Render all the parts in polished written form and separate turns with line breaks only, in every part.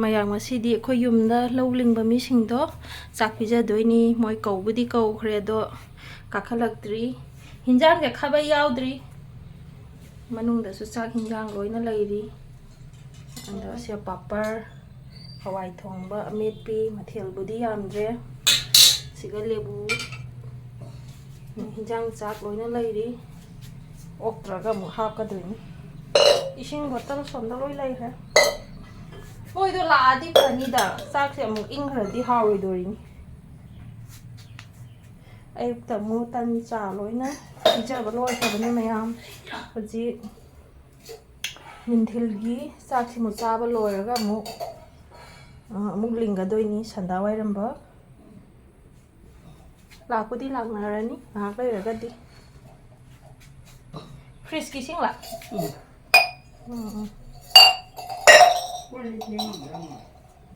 ꯃꯌꯥꯝ ꯉꯁꯤꯗꯤ ꯑꯩꯈꯣꯏ ꯌꯨꯝꯗ ꯂꯧ ꯂꯤꯡꯕ ꯃꯤꯁꯤꯡꯗꯣ ꯆꯥꯛ ꯄꯤꯖꯗꯣꯏꯅꯤ ꯃꯣꯏ ꯀꯧꯕꯨꯗꯤ ꯀꯧꯈ꯭ꯔꯦ ꯑꯗꯣ ꯀꯥꯈꯠꯂꯛꯇ꯭ꯔꯤ ꯍꯤꯟꯖꯥꯡꯁꯦ ꯈꯥꯕꯩ ꯌꯥꯎꯗ꯭ꯔꯤ ꯃꯅꯨꯡꯗꯁꯨ ꯆꯥꯛ ꯍꯤꯟꯖꯥꯡ ꯂꯣꯏꯅ ꯂꯩꯔꯤ ꯑꯗꯣ ꯁꯤ ꯄꯥꯄꯔ ꯍꯋꯥꯏ ꯊꯣꯡꯕ ꯑꯃꯦꯠꯄꯤ ꯃꯊꯦꯜꯕꯨꯗꯤ ꯌꯥꯝꯗ꯭ꯔꯦ ꯁꯤꯒ ꯂꯦꯕꯨ ꯍꯤꯟꯖꯥꯡ ꯆꯥꯛ ꯂꯣꯏꯅ ꯂꯩꯔꯤ ꯑꯣꯛꯇ꯭ꯔꯒ ꯑꯃꯨꯛ ꯍꯥꯞꯀꯗꯣꯏꯅꯤ इसिंग बॉटल सोंदा लोई लेखरे मोइदो लादी फनीदा चाकसे अमुक इंग्रदी हावइदोरिनी अयुक्ता मु तन चा लोइना पिजाबा लोइखबने मयाम हजि निंथिलगी चाकसे मु चाबा लोइरगा अमुक लिंगदोइनी संदा वाइरंबा लापुदी लांगनारनी नाक लेरगदी फ्रिज की सिंगला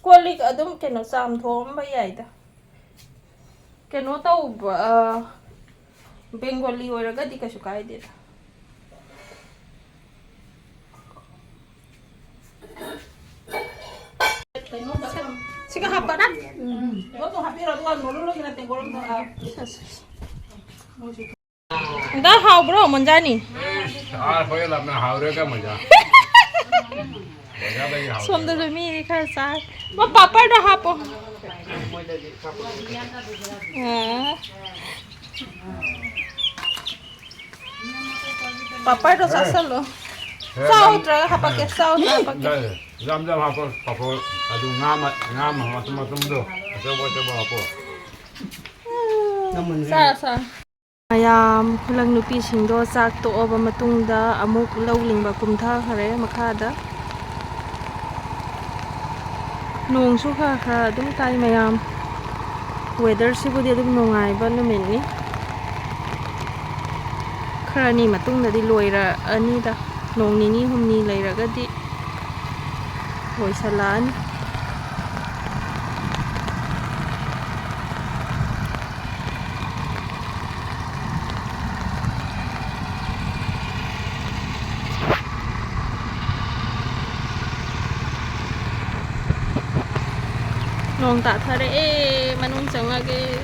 कोलिक अदुम केनो चाम थोंबा याइदा केनो तौबा बेंगोली ओइरगदी कछु काइदेदा सिगा हापना तो हापिरा दुआ नोलो गिना ते गोरम दा हाउ ब्रो मंजानी
होय लबना हावरे का मजा
सोमदा मी खर सा वो पापड़ दा हापो पापड़ दा सासलो साउत्रा हापके साउत्रा हापके
जम हापो पापो अदु ngam macam-macam do coba hapo
सा ꯃꯌꯥꯝ ꯈꯨꯂꯪ ꯅꯨꯄꯤꯁꯤꯡꯗꯣ ꯆꯥꯛ ꯇꯣꯛꯑꯕ ꯃꯇꯨꯡꯗ ꯑꯃꯨꯛ ꯂꯧ ꯂꯤꯡꯕ ꯀꯨꯝꯊꯈꯔꯦ ꯃꯈꯥꯗ ꯅꯣꯡꯁꯨ ꯈꯔ ꯑꯗꯨꯝ ꯇꯥꯏ ꯃꯌꯥꯝ ꯋꯦꯗꯔꯁꯤꯕꯨꯗꯤ ꯑꯗꯨꯝ ꯅꯨꯡꯉꯥꯏꯕ ꯅꯨꯃꯤꯠꯅꯤ ꯈꯔꯅꯤ ꯃꯇꯨꯡꯗꯗꯤ ꯂꯣꯏꯔꯛꯑꯅꯤꯗ ꯅꯣꯡ ꯅꯤꯅꯤ ꯍꯨꯝꯅꯤ ꯂꯩꯔꯒꯗꯤ ꯂꯣꯏꯁꯜꯂꯛꯑꯅꯤ nong tak thare manung changage